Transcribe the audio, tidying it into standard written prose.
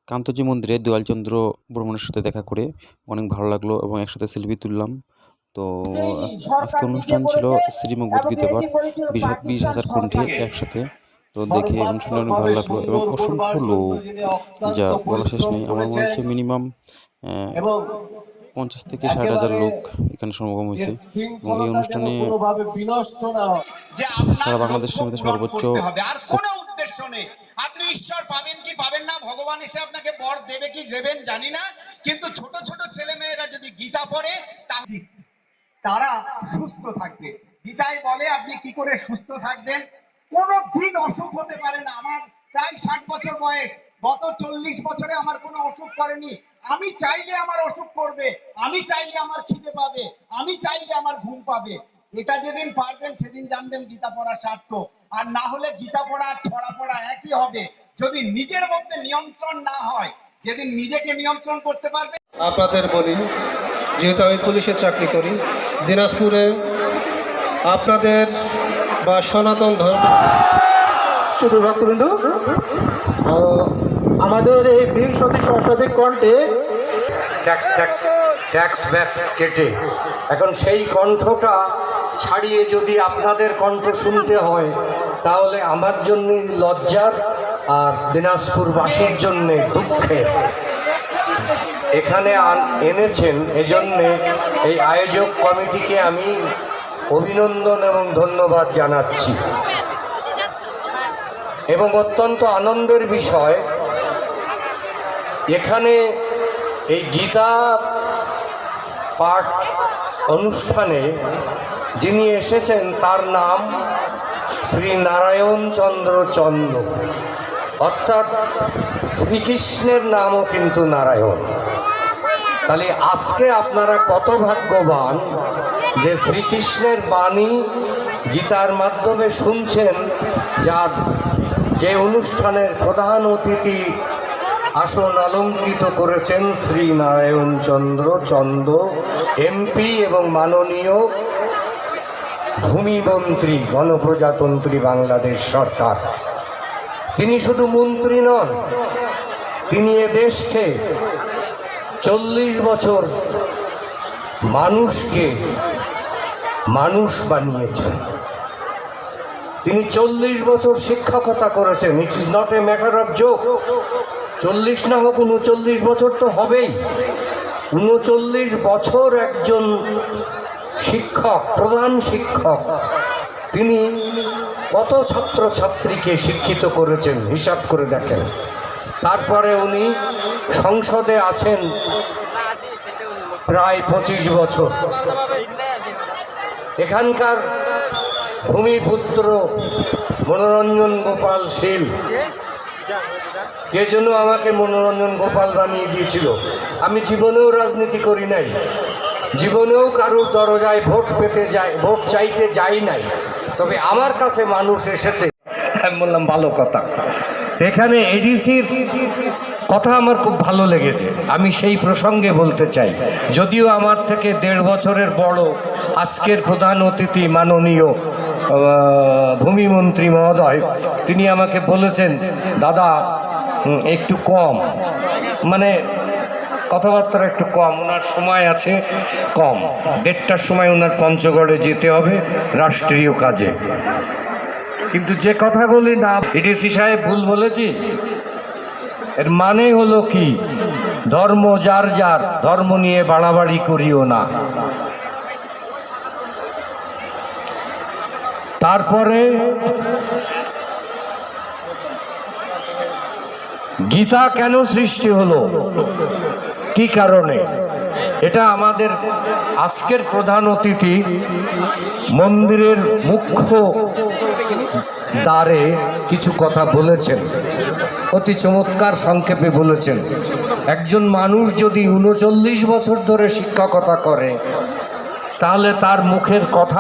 কান্তজি মন্দিরে দয়ালচন্দ্র বর্মনের সাথে দেখা করে অনেক ভালো লাগলো এবং একসাথে সেলফি তুললাম। তো আজকে অনুষ্ঠান ছিল শ্রীমদ্ গীতা পাঠ 20,000 কণ্ঠে একসাথে। তো দেখে অনুষ্ঠানটা অনেক ভালো লাগলো এবং অসংখ্য লোক, যা বলা শেষ নেই। আমার মনে হচ্ছে মিনিমাম 50 থেকে 60,000 লোক এখানে সমাগম হয়েছে এবং এই অনুষ্ঠানে সারা বাংলাদেশের মধ্যে সর্বোচ্চ আপনি ঈশ্বর পাবেন কি পাবেন না, ভগবান এসে আপনাকে বর দেবে কি দেবেন জানি না, কিন্তু ছোট ছোট ছেলে মেয়েরা যদি গীতা পড়ে তারা সুস্থ থাকবে। গীতায় বলে আপনি কি করে সুস্থ থাকবেন। কোনো দিন অসুখ হতে পারে না। আমার প্রায় 60 বছর বয়স, গত 40 বছরে আমার কোনো অসুখ করেনি। আমি চাইলে আমার অসুখ করবে, আমি চাইলে আমার খিদে পাবে, আমি চাইলে আমার ঘুম পাবে। এটা যেদিন পারবেন সেদিন জানবেন গীতা পড়া সার্থক। আর না হলে গীতা পড়া আর ছড়া পড়া একই হবে যদি নিজের মধ্যে নিয়ন্ত্রণ না হয়। যেদিন নিজেকে নিয়ন্ত্রণ করতে পারবে। আপনাদের বলি, যেহেতু আমি পুলিশের চাকরি করি দিনাজপুরে, আপনাদের বা সনাতন ধর্ম শুধু ভক্তবিন্দু আমাদের এই বিংশতি সহস্রাধিক কণ্ঠে ট্যাক্স ব্যাক কেটে এখন সেই কণ্ঠটা ছাড়িয়ে যদি আপনাদের কণ্ঠ শুনতে হয় তাহলে আমার জন্য লজ্জার আর দিনাজপুরবাসীর জন্যে দুঃখের। এখানে এনেছেন এজন্যে এই আয়োজক কমিটিকে আমি অভিনন্দন এবং ধন্যবাদ জানাচ্ছি। এবং অত্যন্ত আনন্দের বিষয়, এখানে এই গীতা পাঠ অনুষ্ঠানে যিনি এসেছেন তার নাম শ্রী নারায়ণ চন্দ্র চন্দ, অর্থাৎ শ্রীকৃষ্ণের নামও কিন্তু নারায়ণ। তাহলে আজকে আপনারা কত ভাগ্যবান যে শ্রীকৃষ্ণের বাণী গীতার মাধ্যমে শুনছেন, যার যে অনুষ্ঠানের প্রধান অতিথি আসন অলঙ্কৃত করেছেন শ্রী নারায়ণ চন্দ্র চন্দ এমপি এবং মাননীয় ভূমিমন্ত্রী গণপ্রজাতন্ত্রী বাংলাদেশ সরকার। তিনি শুধু মন্ত্রী নন, তিনি এ দেশকে 40 বছর মানুষকে মানুষ বানিয়েছেন। তিনি 40 বছর শিক্ষকতা করেছেন। It is not a matter of joke. 40 না হোক 39 বছর তো হবেই। 39 বছর একজন শিক্ষক, প্রধান শিক্ষক, তিনি কত ছাত্রছাত্রীকে শিক্ষিত করেছেন হিসাব করে দেখেন। তারপরে উনি সংসদে আছেন প্রায় 25 বছর। এখানকার ভূমিপুত্র মনোরঞ্জন গোপাল শীল, কে যেন আমাকে মনোরঞ্জন গোপাল বানিয়ে দিয়েছিল। আমি জীবনেও রাজনীতি করি নাই, জীবনেও কারোর দরজায় ভোট চাইতে যাই নাই, তবে আমার কাছে মানুষ এসেছে, আমি বললাম ভালো কথা। এখানে এডিসির কথা আমার খুব ভালো লেগেছে, আমি সেই প্রসঙ্গে বলতে চাই। যদিও আমার থেকে 1.5 বছরের বড় আজকের প্রধান অতিথি মাননীয় ভূমিমন্ত্রী মহোদয়, তিনি আমাকে বলেছেন দাদা একটু কম, মানে কথাবার্তা একটু কম, ওনার সময় আছে কম, 1:30টার সময় ওনার পঞ্চগড়ে যেতে হবে রাষ্ট্রীয় কাজে। কিন্তু যে কথাগুলি না, এডিসি সাহেব ভুল বলেছি। এর মানে হলো কি, ধর্ম যার যার, ধর্ম নিয়ে বাড়াবাড়ি করিও না। তারপরে গীতা কেন সৃষ্টি হলো, কি কারণে, এটা আমাদের আজকের প্রধান অতিথি মন্দিরের মুখ্য দ্বারে কিছু কথা বলেছেন, অতি চমৎকার সংক্ষেপে বলেছেন। একজন মানুষ যদি 39 বছর ধরে শিক্ষকতা করে তাহলে তার মুখের কথা